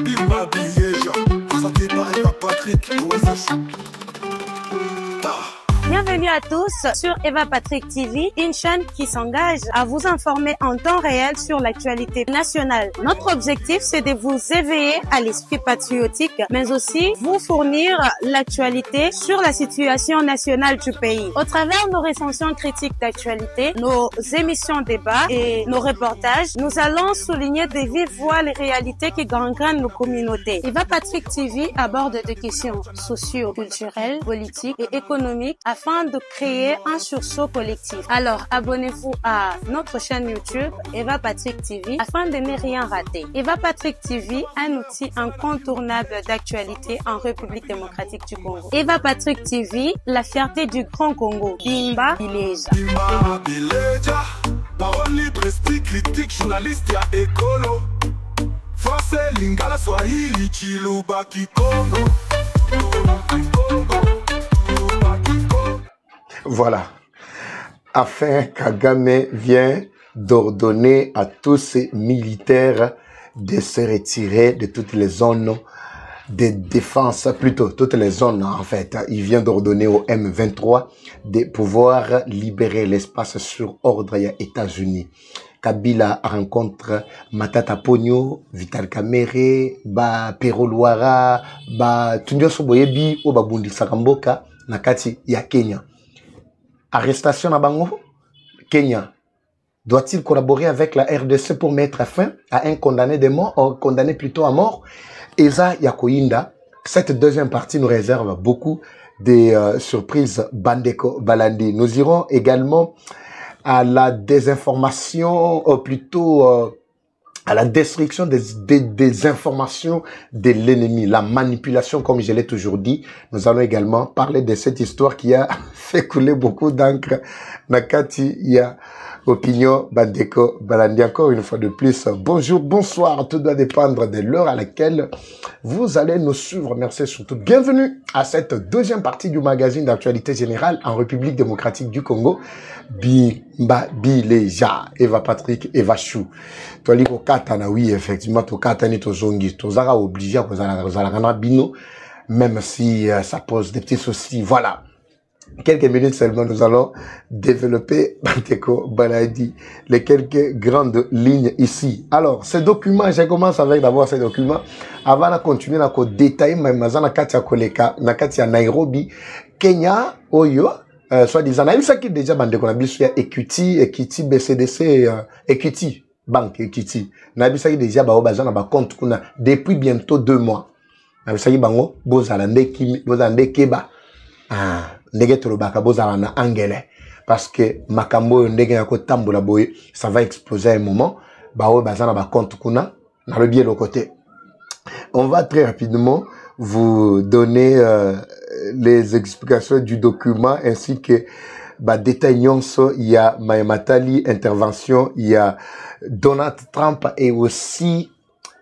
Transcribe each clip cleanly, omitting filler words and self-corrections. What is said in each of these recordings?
Bimba Biléja, présenté par Eva Patrick. Bienvenue à tous sur Eva Patrick TV, une chaîne qui s'engage à vous informer en temps réel sur l'actualité nationale. Notre objectif, c'est de vous éveiller à l'esprit patriotique, mais aussi vous fournir l'actualité sur la situation nationale du pays. Au travers de nos recensions critiques d'actualité, nos émissions débats et nos reportages, nous allons souligner de vive voix les réalités qui gangrènent nos communautés. Eva Patrick TV aborde des questions socio-culturelles, politiques et économiques afin de créer un sursaut collectif. Alors, abonnez-vous à notre chaîne YouTube Eva Patrick TV afin de ne rien rater. Eva Patrick TV, un outil incontournable d'actualité en République démocratique du Congo. Eva Patrick TV, la fierté du Grand Congo. Bimba Biléja. Bimba Biléja, parole libre, esprit critique, journaliste ya écolo. Français, lingala, swahili, chiluba, kikongo. Voilà. Afin Kagame vient d'ordonner à tous ces militaires de se retirer de toutes les zones de défense, plutôt toutes les zones en fait. Il vient d'ordonner au M23 de pouvoir libérer l'espace sur ordre des États-Unis. Kabila rencontre Matata Ponyo, Vital Kamerhe, Pero Luara, Tundio Soboyebi, Obabundi Sakamboka, Nakati ya Kenya. Arrestation à Bango, Kenya. Doit-il collaborer avec la RDC pour mettre fin à un condamné de mort, condamné plutôt à mort? Eza Yakoyinda, cette deuxième partie nous réserve beaucoup de surprises Bandeko Balandi. Nous irons également à la désinformation, plutôt à la destruction des informations de l'ennemi, la manipulation, comme je l'ai toujours dit. Nous allons également parler de cette histoire qui a fait couler beaucoup d'encre. Nakati, il y a opinion Bandeko Balandi. Encore une fois de plus, bonjour, bonsoir. Tout doit dépendre de l'heure à laquelle vous allez nous suivre. Merci surtout. Bienvenue à cette deuxième partie du magazine d'actualité générale en République démocratique du Congo. Bimba Biléja, Eva Patrick, Eva Chou. Toliko katana, oui, effectivement, to katani to zongi, to zara obligé à zara bino, même si ça pose des petits soucis. Voilà. Quelques minutes seulement, nous allons développer Bandeko Baladi, les quelques grandes lignes ici. Alors, ces documents, je commence avec d'abord ces documents. Avant de continuer, à détailler, même à Katia Koleka, na Katia Nairobi, Kenya, Oyo, soit disant, il s'agit déjà Bandeko Nabisu, Equity, BCDC, Equity, Banque Equity. Nabisu déjà, bazana ba compte kuna depuis bientôt 2 mois. Nabisu bango, bozalande keba. Ndege tolobaka bozala na angele parce que makambo ndege yako tambola boye ça va exploser à un moment bawo bazana ba compte kuna na le bien le côté. On va très rapidement vous donner les explications du document ainsi que détail nyonso. Il y a Matali intervention, il y a Donald Trump et aussi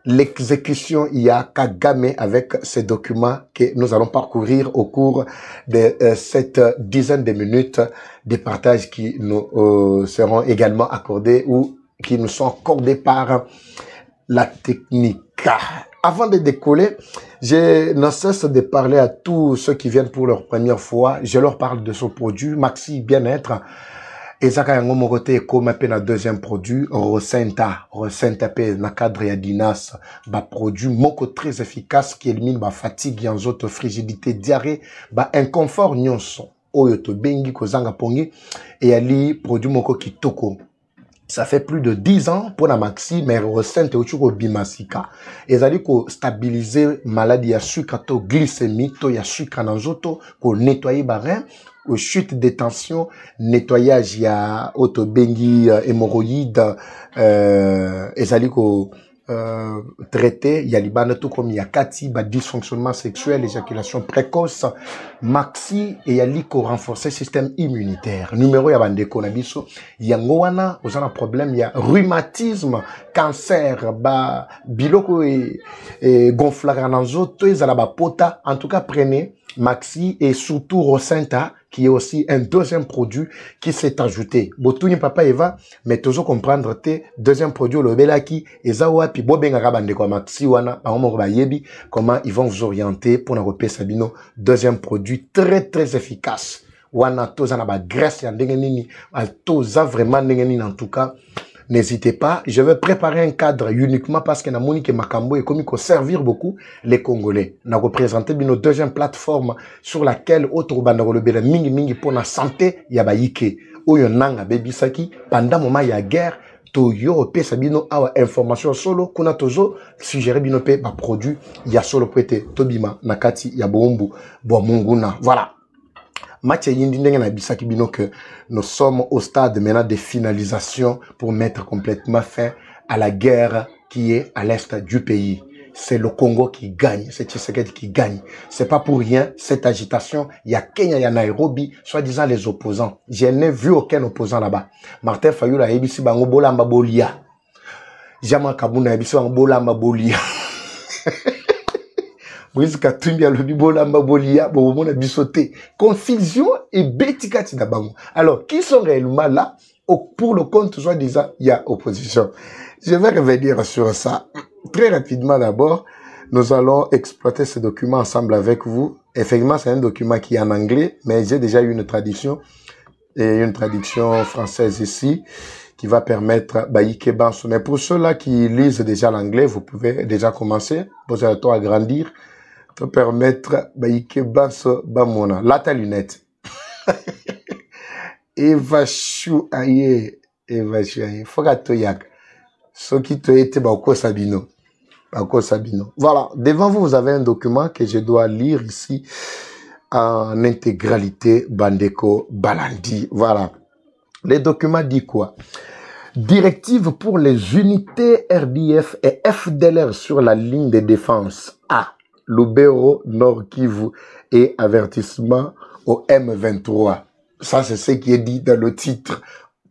l'exécution, il y a Kagame avec ces documents que nous allons parcourir au cours de cette dizaine de minutes de partage qui nous seront également accordés ou qui nous sont accordés par la technique. Avant de décoller, je ne cesse de parler à tous ceux qui viennent pour leur première fois. Je leur parle de ce produit, Maxi Bien-être. Et ça, quand on côté comme un deuxième produit, Rosenta P, na cadre ya Dinas, produit moko très efficace qui élimine fatigue, yanzoto, frigidité, diarrhée, inconfort, nyonso, oyoto, bengi, kozanga pongi, et ali, produit moko kitoko. Ça fait plus de 10 ans pour la maxi, mais Rosenta au bimasika. Et ça dit qu'on stabiliser maladie ya sucre, to glycémie, to ya sucre nanzoto, qu'on nettoyer barin, chute de tension, nettoyage, il y a autobengi, hémorroïdes, ezali ko traité, il y a libana tout comme il y a kati, dysfonctionnement sexuel, éjaculation précoce, maxi, et il y a liko renforcer système immunitaire. Numéro ya bandeko na biso, il y a ngoana, aux un problème, il y a rhumatisme, cancer, biloko et gonflage en anzo, tout ezala pota, en tout cas prenez Maxi et surtout Rosenta qui est aussi un deuxième produit qui s'est ajouté. Botuni papa Eva, mais toujours comprendre te deuxième produit le belaki ezawa pi bobenga kabande kwa maxi wana ba yebi comment ils vont vous orienter pour na repé sabino deuxième produit très efficace. Wana toza na ba graisse ya ndenge nini, toza vraiment ndenge nini en tout cas. N'hésitez pas, je vais préparer un cadre uniquement parce que na moni que Makambo est comme il servir beaucoup les Congolais. Na représenté nos deuxième plateforme sur laquelle autre bandaro le bela mingi pour la santé ya baïke. Oyo nanga baby saki pendant moment ya guerre to yo pe sabino awa information solo kuna tozo suggérer bino pe ba produit ya solo prêté tobima nakati ya bombu bo munguna. Voilà. Mathieu Yindindenge na bisaki bino que nous sommes au stade maintenant de finalisation pour mettre complètement fin à la guerre qui est à l'est du pays. C'est le Congo qui gagne, c'est Tshisekedi qui gagne. C'est pas pour rien cette agitation. Il y a Kenya, il y a Nairobi, soi-disant les opposants. Je n'ai vu aucun opposant là-bas. Martin Fayulu a ebisi bango bolamba bolia. Jama Kabuna a ebisi bango bolamba bolia. Confusion et bêtikati d'abord. Alors, qui sont réellement là pour le compte, soi-disant, il y a opposition. Je vais revenir sur ça. Très rapidement d'abord, nous allons exploiter ce document ensemble avec vous. Effectivement, c'est un document qui est en anglais, mais j'ai déjà eu une traduction française ici qui va permettre Baïke Banso. Mais pour ceux-là qui lisent déjà l'anglais, vous pouvez déjà commencer. Vous allez agrandir. Pour permettre Baïke Banso Bamona. Là, ta lunette. Eva Chou aye. Eva Chou aye. Foga toyak. Ce qui te était Bako Sabino. Bako Sabino. Voilà. Devant vous, vous avez un document que je dois lire ici en intégralité. Bandeko Balandi. Voilà. Le document dit quoi? Directive pour les unités RDF et FDLR sur la ligne de défense A. Lubero, Nord Kivu et avertissement au M23. Ça, c'est ce qui est dit dans le titre.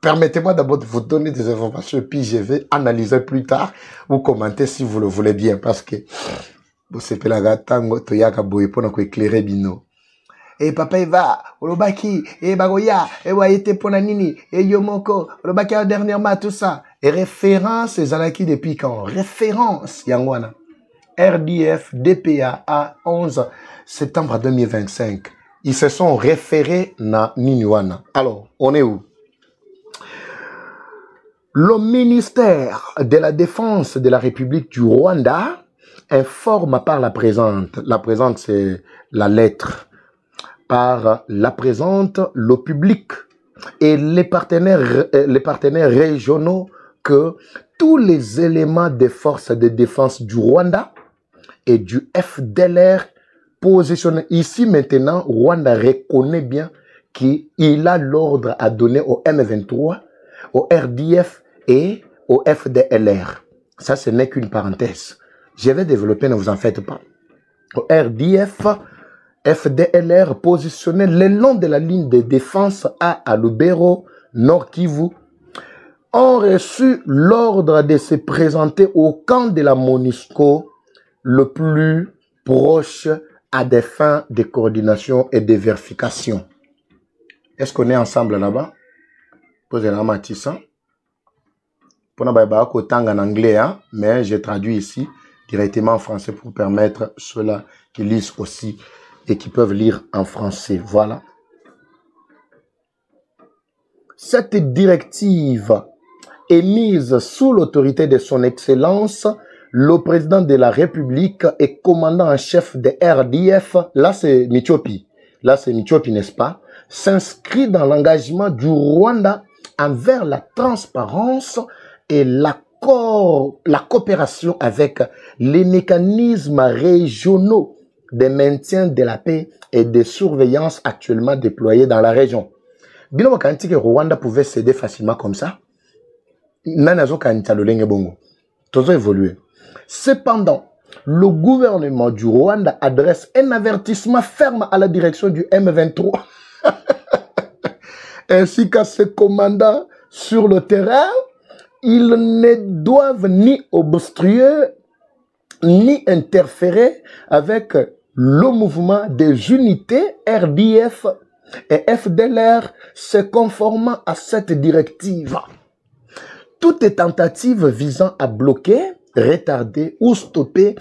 Permettez-moi d'abord de vous donner des informations, puis je vais analyser plus tard ou commenter si vous le voulez bien, parce que vous savez la tango toyaka boye pour nous éclairer bino. Et papa Eva, olobaki, et bagoya, et waite pona nini, et yomoko, olobaki dernièrement tout ça. Et référence, les alaki depuis quand? Référence, yangwana. RDF, DPA, à 11 septembre 2025. Ils se sont référés na Niniwana. Alors, on est où? Le ministère de la Défense de la République du Rwanda informe par la présente. La présente, c'est la lettre. Par la présente, le public et les partenaires régionaux que tous les éléments des forces de défense du Rwanda et du FDLR positionnés ici maintenant, Rwanda reconnaît bien qu'il a l'ordre à donner au M23, au RDF et au FDLR. Ça, ce n'est qu'une parenthèse. Je vais développer, ne vous en faites pas. Au RDF, FDLR positionnés le long de la ligne de défense à Lubero, Nord Kivu, ont reçu l'ordre de se présenter au camp de la MONUSCO le plus proche à des fins de coordination et de vérification. Est-ce qu'on est ensemble là-bas? Posez-la Matissa. Pour nous en anglais, hein? Mais j'ai traduit ici directement en français pour permettre ceux-là qui lisent aussi et qui peuvent lire en français. Voilà. Cette directive est mise sous l'autorité de son Excellence, le président de la République et commandant en chef de RDF, là c'est Mitiopi, n'est-ce pas, s'inscrit dans l'engagement du Rwanda envers la transparence et la coopération avec les mécanismes régionaux de maintien de la paix et de surveillance actuellement déployés dans la région. Bilo quand que Rwanda pouvait céder facilement comme ça, nanazo kanita lolenge bongo. Tozo évoluer. Cependant, le gouvernement du Rwanda adresse un avertissement ferme à la direction du M23 ainsi qu'à ses commandants sur le terrain. Ils ne doivent ni obstruer ni interférer avec le mouvement des unités RDF et FDLR se conformant à cette directive. Toute tentative visant à bloquer, retarder ou stopper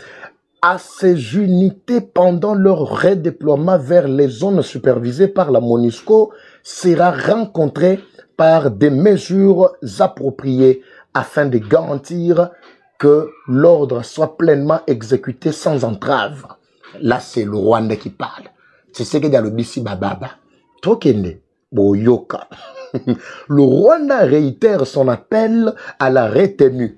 à ces unités pendant leur redéploiement vers les zones supervisées par la MONUSCO sera rencontrée par des mesures appropriées afin de garantir que l'ordre soit pleinement exécuté sans entrave. Là, c'est le Rwanda qui parle. C'est ce que dit le Bissi Bababa. Tokende, Boyoka. Le Rwanda réitère son appel à la retenue,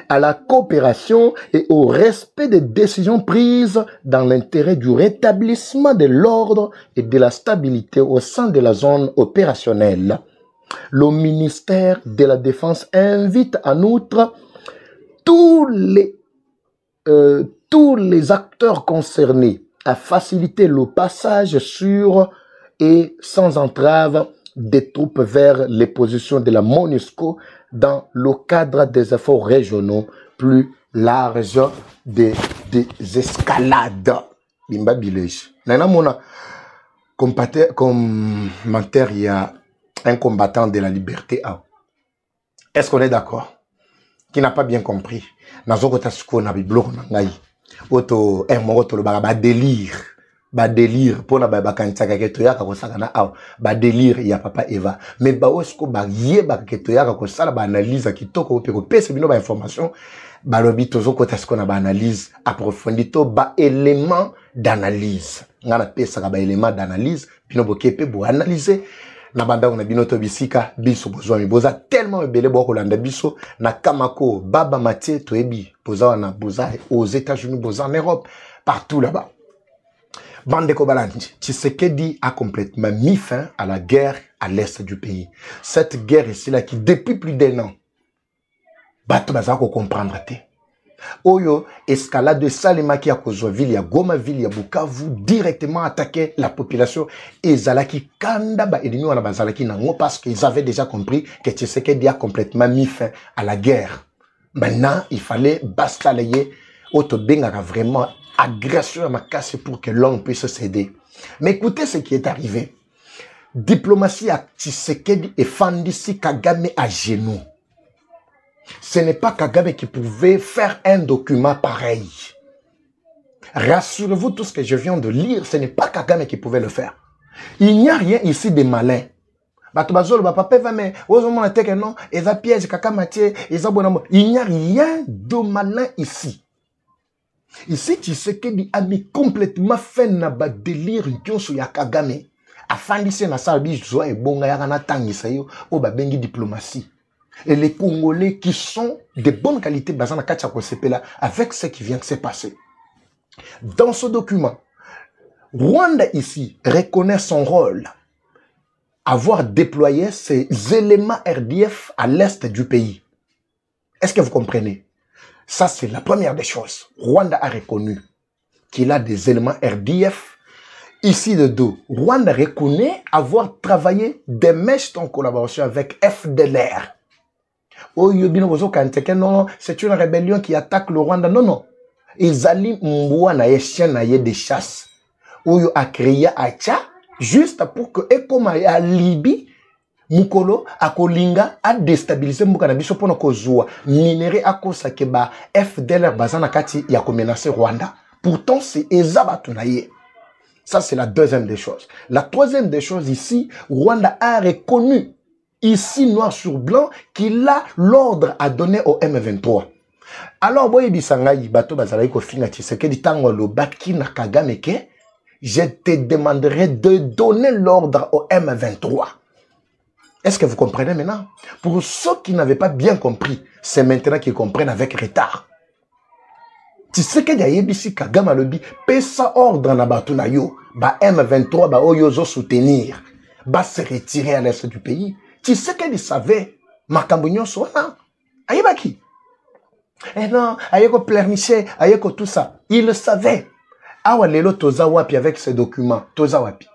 à la coopération et au respect des décisions prises dans l'intérêt du rétablissement de l'ordre et de la stabilité au sein de la zone opérationnelle. Le ministère de la Défense invite en outre tous les acteurs concernés à faciliter le passage sûr et sans entrave des troupes vers les positions de la MONUSCO dans le cadre des efforts régionaux plus larges des escalades. Bimba Bilej. Nana mona commentaire, il y a un combattant de la liberté. Est-ce qu'on est d'accord? Qui n'a pas bien compris? Nazokota suko na biblo na ngai. Oto moto lo ba délire. Ba délire pona ba kantsaka keto yaka ko saka na aw. Ba délire ya papa Eva. Mais ba osko ba yeba keto yaka ko sala ba analyse kitoko pe ko pese bino ba information. Ba lobi tozo kota suko na ba analyse approfondie to ba élément d'analyse. Ngana pesa ka ba élément d'analyse bino bokepe bo analyser. Na banda on a binoto bisika biso bozwa mi boza tellement ebele bo kolanda biso na Kamako baba Matie toebi boza na boza aux États-Unis boza en Europe partout là-bas. Bande Kobalandi, Tshisekedi a complètement mis fin à la guerre à l'est du pays. Cette guerre ici là qui depuis plus d'1 an bato baza ko comprendre te. Oyo escalade de Salemaki à Kozoville, ya Goma ville, ya Bukavu directement attaqué la population et Zalaki Kanda ba ennemi wana bazalaki nango parce qu'ils avaient déjà compris que Tshisekedi a complètement mis fin à la guerre. Maintenant, il fallait bastalayer autobengaka vraiment agression à ma casse pour que l'homme puisse céder. Mais écoutez ce qui est arrivé. Diplomatie à Tshisekedi et Fandisi Kagame à genoux. Ce n'est pas Kagame qui pouvait faire un document pareil. Rassurez-vous, tout ce que je viens de lire, ce n'est pas Kagame qui pouvait le faire. Il n'y a rien ici de malin. Il n'y a rien de malin ici. Ici, Tshisekedi a mis complètement fin na ba délire nyonso ya Kagame. Afandisi na sabi zo e bonga ya kana tangisa yo o ba bengi diplomatie. Et les Congolais qui sont de bonne qualité basant à avec ce qui vient de se passer. Dans ce document, Rwanda ici reconnaît son rôle, avoir déployé ses éléments RDF à l'est du pays. Est-ce que vous comprenez? Ça, c'est la première des choses. Rwanda a reconnu qu'il a des éléments RDF. Ici de deux, Rwanda reconnaît avoir travaillé des mèches en collaboration avec FDLR. Oh, non, c'est une rébellion qui attaque le Rwanda. Non, non. Ezali mboua na ye chien na ye de chasse. Oyo a créé Acha juste pour que ekoma ya Libye mukolo akolinga a déstabiliser mbuka na biso pona kozwa minéré akosa ke ba FDLR bazana kati ya ko menacer Rwanda. Pourtant c'est ezabatu na ye. Ça c'est la deuxième des choses. La troisième des choses ici, Rwanda a reconnu ici, noir sur blanc, qu'il a l'ordre à donner au M23. Alors, boy bisangai bato bazalai ko finga Tshisekedi tango lo baki na Kagame ke, je te demanderai de donner l'ordre au M23. Est-ce que vous comprenez maintenant? Pour ceux qui n'avaient pas bien compris, c'est maintenant qu'ils comprennent avec retard. Tshisekedi a yebisi Kagame lobi pesa ordre na bato na yo, ba M23 ba oyo zo soutenir, ba se retirer à l'est du pays. Tshisekedi savait makambo nyonso wana ayebaki. Eh non, ayeko pleurnicher, ayeko tout ça. Il le savait. Awa lelo toza wapi avec ces documents, toza wapi.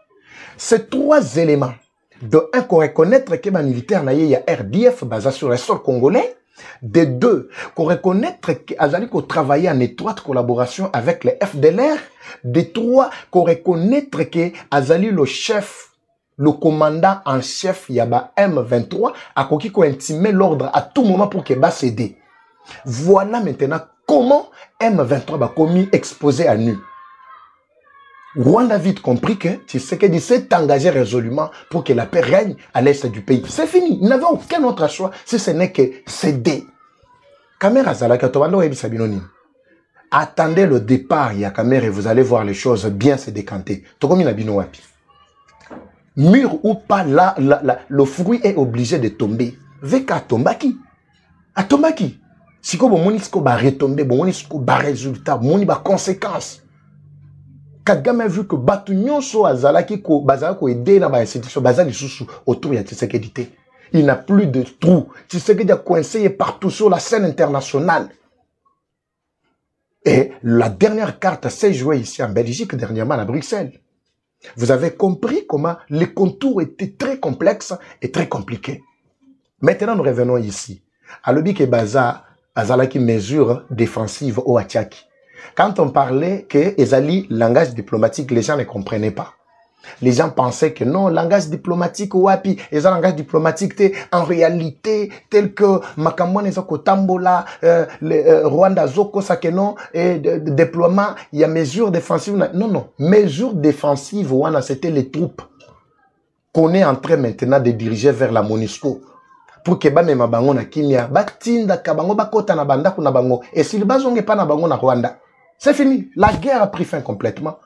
Ces trois éléments, de un, qu'on reconnaître que ma militaire na y a RDF basé sur le sol congolais. De deux, qu'on reconnaître qu'Azali qu'on travaillait en étroite collaboration avec les FDLR. De trois, qu'on reconnaître que Azali le chef le commandant en chef Yaba M23 a conquis qu'on intimer l'ordre à tout moment pour qu'il va céder. Voilà maintenant comment M23 va commis exposé à nu. Rwanda a vite compris que Tshisekedi s'est engagé résolument pour que la paix règne à l'est du pays. C'est fini. Il n'avait aucun autre choix si ce n'est que céder. Kamera Zalaka, attendez le départ, Yakamer, et vous allez voir les choses bien se décanter. Mur ou pas, là, le fruit est obligé de tomber. Veka tombaki. A tombaki. Si vous avez retomber, vous avez résultat, vous avez conséquences. Kagame a vu que Batunyon so azalaki ko bazalako aider na ba institution bazali sous autour de Tshisekedi. Il n'a plus de trou. Tshisekedi a coincé partout sur la scène internationale. Et la dernière carte s'est jouée ici en Belgique, dernièrement à Bruxelles. Vous avez compris comment les contours étaient très complexes et très compliqués. Maintenant, nous revenons ici. À l'objet que Baza azalaki mesure défensive au Atchaki. Quand on parlait que Ezali, langage diplomatique, les gens ne comprenaient pas. Les gens pensaient que non, langage diplomatique, wapi, Ezali langage diplomatique, en réalité, tel que Makamwan Ezoko Tambola, Rwanda Zoko Sakeno, et déploiement, il y a mesures défensives. Non, non, mesures défensives, c'était les troupes qu'on est en train maintenant de diriger vers la MONUSCO. Pour que ba mema bango na kimia, ba tinda ka bango ba kota na banda kuna bango, et s'il bazonge pas na bango na Rwanda. C'est fini. La guerre a pris fin complètement.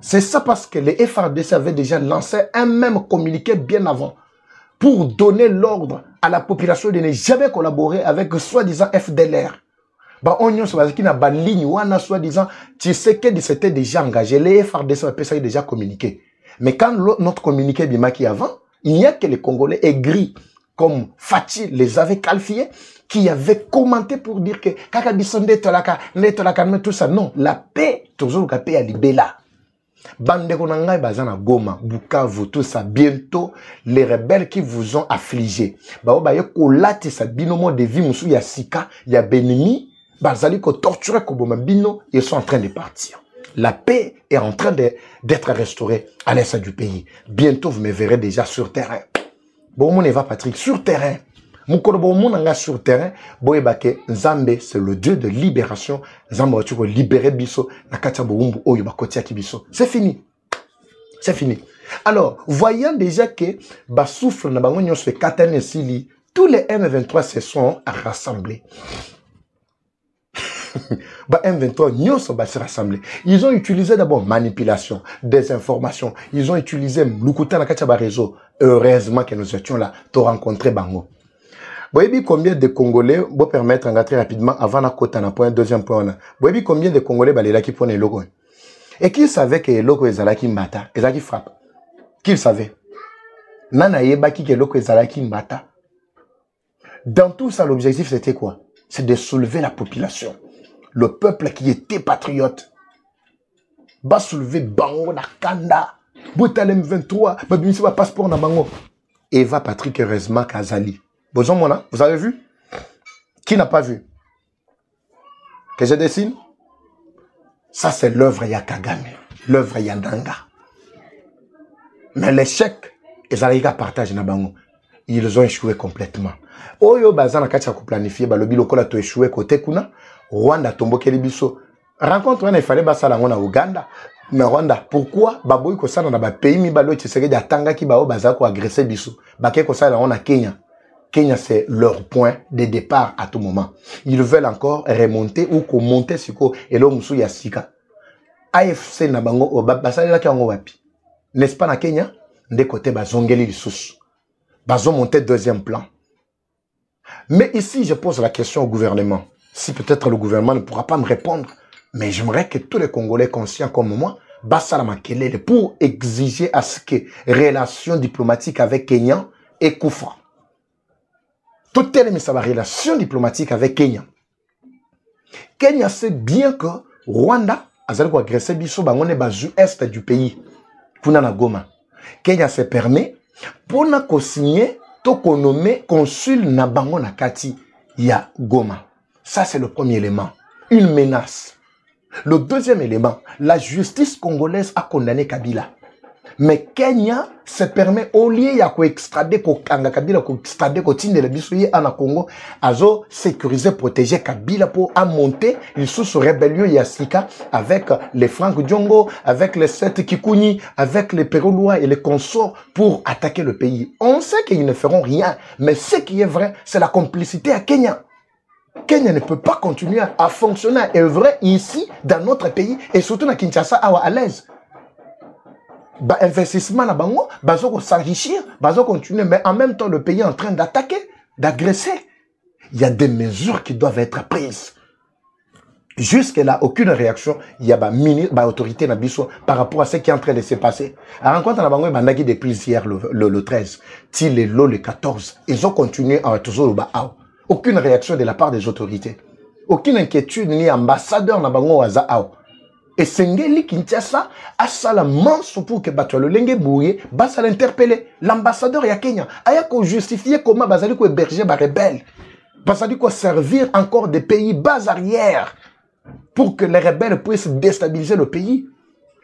C'est ça parce que les FARDC avaient déjà lancé un même communiqué bien avant pour donner l'ordre à la population de ne jamais collaborer avec soi-disant FDLR. Bah, on y a qui n'a pas de ligne, ou on a soi-disant, tu sais que c'était déjà engagé. Les FARDC avaient déjà communiqué. Mais quand notre communiqué Bimaki avant, il n'y a que les Congolais aigris, comme Fatih les avait qualifiés, qui avait commenté pour dire que kaka bisonde tolaka, ne tolaka, mais tout ça. Non, la paix, toujours la paix à Libéla. Bande konanga bazana Goma, Bukavu, tout ça. Bientôt, les rebelles qui vous ont affligé. Bah, bah, yoko lati sa binomo de vie moussou ya Sika, ya Benimi, bazali ko torturer koboma bino, ils sont en train de partir. La paix est en train d'être restaurée à l'est du pays. Bientôt, vous me verrez déjà sur terrain. Bon, mon Eva Patrick, sur terrain. Sur terrain, Nzambe, c'est le Dieu de libération. Nzambe, tu vas libérer Bisso. C'est fini. C'est fini. Alors, voyant déjà que souffle na bango nyos fait katane sili, tous les M23 se sont rassemblés. M23 nyos se rassemblés. Ils ont utilisé d'abord manipulation, désinformation. Ils ont utilisé l'ukuta na kachaba réseau. Heureusement que nous étions là pour rencontrer bango. Vous voyez combien de Congolais, pour permettre très rapidement, avant la côte, un point, deuxième point, vous voyez combien de Congolais, là, qui prennent les logos. Et qui savait que les logos, ils allaient qui mbata, ils allaient qui frappent. Qui le savait? Nana yeba qui que les logos, ils allaient qui mbata. Dans tout ça, l'objectif, c'était quoi? C'est de soulever la population. Le peuple qui était patriote. Va soulever Bango, na Kanda, Boutalem 23, va bimisi va passeport na Bango. Eva Patrick, heureusement, Kazali. Vous avez vu? Qui n'a pas vu? Que je dessine? Ça, c'est l'œuvre Yakagame, l'œuvre Yandanga. Mais l'échec, ils allaient partager na bango. Ils ont échoué complètement. Oyo bazana kacha ko planifier ba lobi lokola to échoué côté kuna Rwanda tombo kelibiso. Rencontre on il fallait basala ngona Uganda. Mais Rwanda, pourquoi baboy ko sana na ba pays mi balo Tshisekedi atanga ki bao baza ko agresser biso. Ba ke ko sala on a Kenya. Kenya, c'est leur point de départ à tout moment. Ils veulent encore remonter ou monter sur quoi et là, Moussou Yassika. AFC Nabango, n'est-ce pas, na Kenya? De côté, Bazongeli Lissous. Bazon monter deuxième plan. Mais ici, je pose la question au gouvernement. Si peut-être le gouvernement ne pourra pas me répondre, mais j'aimerais que tous les Congolais conscients comme moi, Bassalamakele, pour exiger à ce que relations diplomatiques avec Kenya et Koufa. Toute telle relation diplomatique avec Kenya. Kenya sait bien que Rwanda a agressé biso bangone bazu est du pays. Kuna na Goma. Kenya se permet pour na ko signer to ko nommer consul na bango na kati ya Goma. Ça c'est le premier élément, une menace. Le deuxième élément, la justice congolaise a condamné Kabila. Mais Kenya se permet, au lieu ya ko extrader ko kanga Kabila, ko extrader ko tinde le bisoye en Congo, azo sécuriser, protéger Kabila pour à monter une sous rébellion Yassika avec les Franck Diongo, avec les Seth Kikuni, avec les Perolois et les consorts pour attaquer le pays. On sait qu'ils ne feront rien, mais ce qui est vrai, c'est la complicité à Kenya. Kenya ne peut pas continuer à fonctionner, à œuvrer ici, dans notre pays, et surtout dans Kinshasa, à l'aise. Bah, investissement na bango, bazo s'enrichir, bazo continuer, mais en même temps, le pays est en train d'attaquer, d'agresser. Il y a des mesures qui doivent être prises. Jusque-là, aucune réaction, il y a bah, autorité na biso par rapport à ce qui est en train de se passer. À rencontre na bango, bandaki depuis hier, le 13, til le 14, ils ont continué à toujours le aucune réaction de la part des autorités. Aucune inquiétude ni ambassadeur na bango waza ao. Et Sengeli Kinshasa a sala manso pour que bato le lenge bouye basa l'interpeller l'ambassadeur ya Kenya aya ko justifier comment bazali ko héberger ba rebelles bazali ko servir encore des pays bas arrière pour que les rebelles puissent déstabiliser le pays.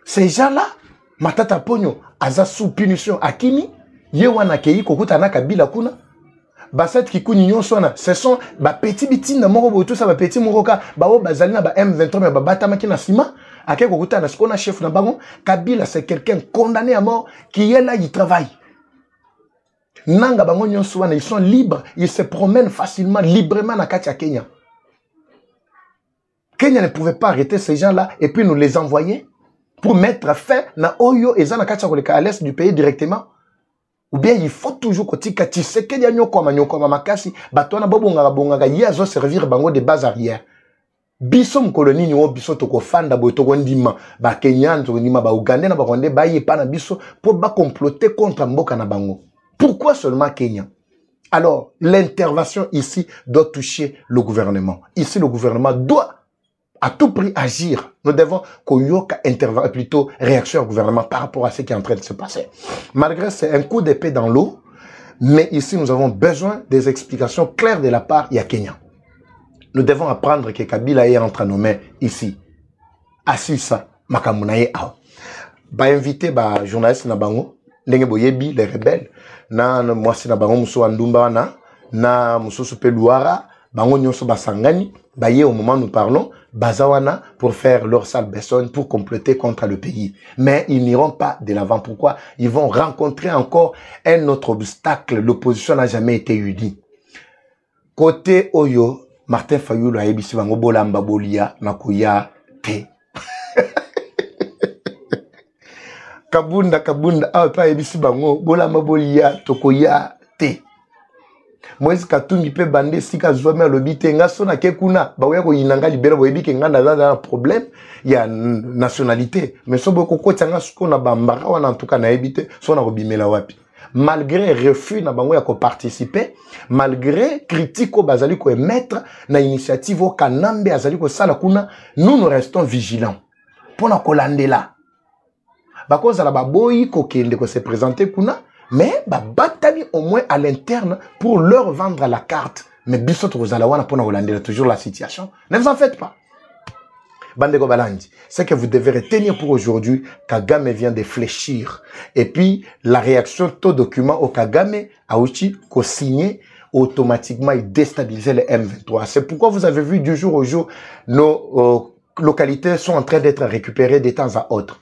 Ces gens-là matata ponyo aza sous punition akimi ye wana kei kokuta na Kabila kuna Basset qui kunyo sona, ce sont ba petits bitines moko tout ça ba petit moroka ba o bazali na ba M23 mais ba batama ki na sima ake kokuta na skona chef na bango Kabila c'est quelqu'un condamné à mort qui est là il travaille. Nanga bango nyonso wana ils sont libres, ils se promènent facilement librement na kati ya Kenya. Kenya ne pouvait pas arrêter ces gens-là et puis nous les envoyer pour mettre fin na oyo ezana kati ya l'est du pays directement. Ou bien il faut toujours que tu sais que y a makasi batona bonga yazo servir bango de base arrière. Biso mkoloni ni wo biso toko fanda boy toko ndima ba Kenyan toko ndima ba Uganda na ba Rwanda ba yepa na biso pour ba comploter contre mboka na bango. Pourquoi seulement Kenya? Alors l'intervention ici doit toucher le gouvernement. Ici le gouvernement doit à tout prix agir. Nous devons intervenir, plutôt réaction au gouvernement par rapport à ce qui est en train de se passer. Malgré c'est un coup d'épée dans l'eau, mais ici nous avons besoin des explications claires de la part de Kenya. Nous devons apprendre que Kabila est entre nos mains ici. Assisa, Makamunaye Ao. Ba invité ba journaliste na bango, ndenge boyebi les rebelles, na mwasi na bango muso andumba na muso supe Luara, bango nyonso basangani, baye au moment où nous parlons, Bazawana pour faire leur sale besogne, pour comploter contre le pays. Mais ils n'iront pas de l'avant. Pourquoi? Ils vont rencontrer encore un autre obstacle. L'opposition n'a jamais été unie. Côté Oyo, Martin Fayulu a ebisi bango bolamba bolia nakuya te. Kabunda, ah pa ebisi bango bolamba bolia tokoya te. Moïse Katumbi pe bande sika zome lobite nga sona ke kuna ba ko yinanga libero boyebi ke nga na problème ya nationalité mais so boko ko tsanga suko na bambara wana en tout cas na ebite sona ko bimela wapi malgré refus na bango ya ko participer malgré critique au bazali ko émettre na initiative au Kanambe azali ko sala kuna nous restons vigilants pour na kolandela bako zala baboyi ko kende ko se présenter kuna. Mais batami au moins à l'interne pour leur vendre la carte. Mais bisot rozalawana pour nous toujours la situation. Ne vous en faites pas. Bandego Balandi, ce que vous devez retenir pour aujourd'hui, Kagame vient de fléchir. Et puis, la réaction tout document au Kagame a aussi co-signé automatiquement et déstabiliser les M23. C'est pourquoi vous avez vu du jour au jour, nos localités sont en train d'être récupérées de temps à autre.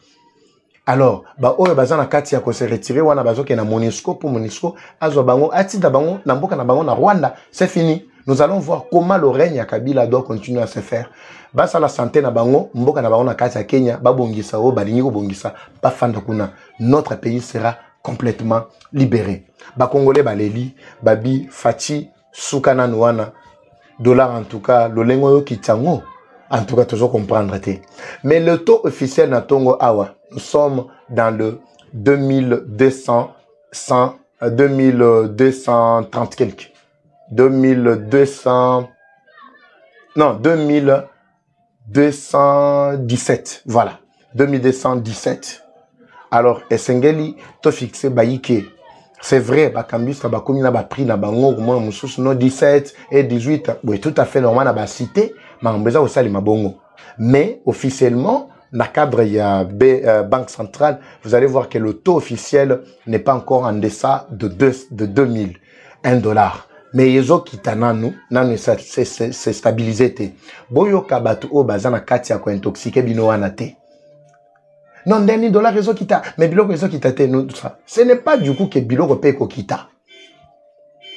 Alors, oyo bazana kati ya ko se retirer wana bazoke na MONUSCO pour MONUSCO azo bango atida bango na mboka na bango na Rwanda, c'est fini. Nous allons voir comment le règne ya Kabila doit continuer à se faire. Basa la santé na bango, mboka na bango na kati ya Kenya, babongisa o balingi ko bongisa, ba fanda kuna. Notre pays sera complètement libéré. Ba Congolais baleli, babi Fachi Sukana Nouana, dollar en tout cas, le lengo yo kitango. En tout cas, toujours comprendre. Mais le taux officiel na Tongo Awa, nous sommes dans le 2230 quelques. 2217. Voilà. 2217. Alors, Esengeli, to fixé baïke. C'est vrai, Bakambus, Bakomi, na prix, na bango, no 17 et 18. Oui, tout à fait normal, na cité. Mais officiellement, dans le cadre il y a Banque centrale, vous allez voir que le taux officiel n'est pas encore en deçà de 2000 $. Mais ils ont quitté nous, c'est stabilisé. Boyo kabatu o bazana katia ko intoxiqué bino anate. Non, dernier dollar ils ont quitté, mais biloko ils ont quitté nous tout ça. Ce n'est pas du coup que biloko paye ko kita.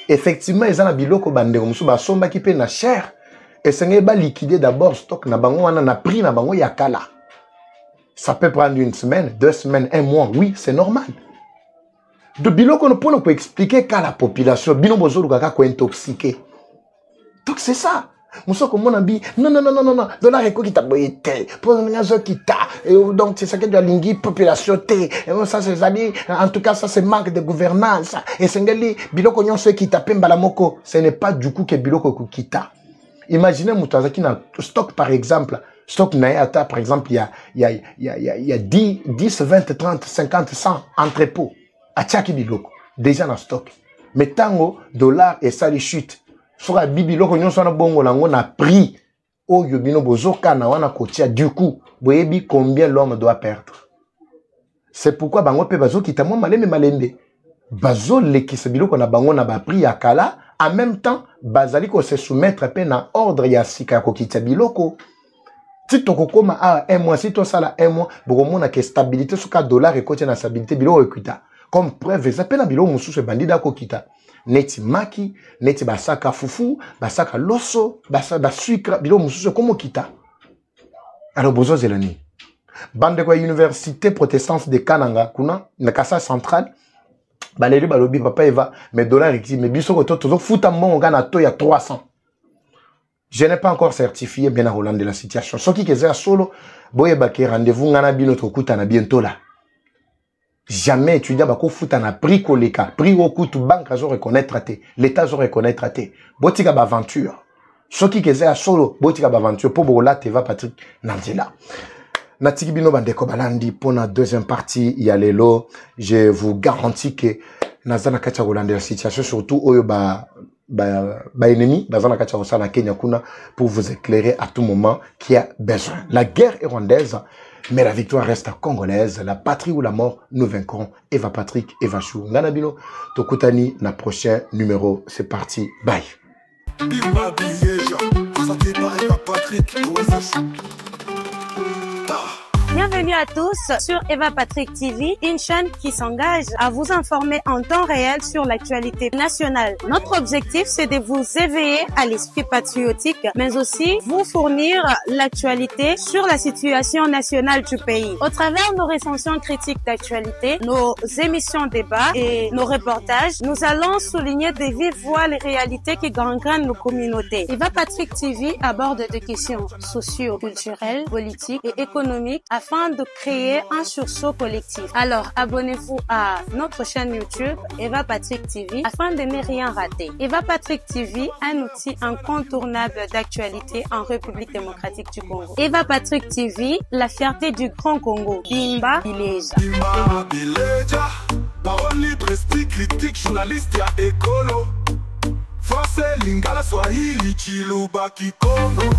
Effectivement, ils ont biloko bande comme ça, somba qui paye na cher. Et c'est pas liquider d'abord stock na bango wana na prix na bango yakala. Ça peut prendre une semaine, 2 semaines, 1 mois. Oui, c'est normal. De biloko no peut expliquer qu'à la population bino bozolu kaka ko intoxiqué. Donc c'est ça. Muso ko mona bi non dollar eko kita boyete. Pour ngazo kita. Donc c'est ça que doit lingi population té. Ça c'est zabi en tout cas ça c'est manque de gouvernance. Et sengeli biloko nyonso kita pemba la moko. Ce n'est pas du coup que biloko ko kita. Imaginez mutazaki na stock par exemple. Stock naïata par exemple il y a 10, 20, 30, 50, 100 entrepôts. A tchaki biloko déjà dans stock mais tango dollar et ça les chute sur la biloko nyonso na bongo lango na prix o yobino bozoka na wana kotia du coup boyebi combien l'homme doit perdre. C'est pourquoi bango pe bazo kita mo malembe malembe bazo lekisa biloko na bango na ba prix ya kala en même temps bazali ko se soumettre pe na ordre ya sika ko kita biloko. Si tu kokoma a 1 mois si to sala 1 mois bokomona que stabilité sur ka dollar et côté na stabilité biloko equita. Comme preuve, ça peut bilo mususu bandida ko kita. Neti maki, neti basaka fufu, basaka loso, basaka sucre, bilo mususu comme kita. Alors bozo zelani. Bande kwa université protestante de Kananga, kuna na Kasa centrale. Baleri balobi papa eva mes dollars ici, mais biso ko to futa monga na to ya 300. Je n'ai pas encore certifié bien à Hollande de la situation. Ce qui est solo, boye baki rendez-vous ngana bino to kuta na bientôt là. Jamais étudiant bako futa na prix koleka prix au coût banque azo reconnaître até l'état azo reconnaître até botika ba aventure ce qui est solo botika ba aventure pour bola te va Patrick Nandila natiki bino bandeko balandi pour la deuxième partie il y a lelo je vous garantis que nazana kacha Hollande la situation surtout oyo ba ennemi bazana kacha osala Kenya kuna pour vous éclairer à tout moment qui a besoin. La guerre est rwandaise. Mais la victoire reste congolaise. La patrie ou la mort, nous vaincrons. Eva Patrick, Eva Chou. Nganabino, Tokutani, na prochain numéro. C'est parti. Bye. Bienvenue à tous sur Eva Patrick TV, une chaîne qui s'engage à vous informer en temps réel sur l'actualité nationale. Notre objectif, c'est de vous éveiller à l'esprit patriotique, mais aussi vous fournir l'actualité sur la situation nationale du pays. Au travers de nos recensions critiques d'actualité, nos émissions débats et nos reportages, nous allons souligner de vive voix les réalités qui gangrènent nos communautés. Eva Patrick TV aborde des questions socio-culturelles, politiques et économiques afin de créer un sursaut collectif. Alors, abonnez-vous à notre chaîne YouTube Eva Patrick TV afin de ne rien rater. Eva Patrick TV, un outil incontournable d'actualité en République démocratique du Congo. Eva Patrick TV, la fierté du Grand Congo. Bimba Bileja. Bimba Bileja. Parole libre, esprit critique, journaliste ya écolo. Français, lingala, swahili, chiluba, kikongo.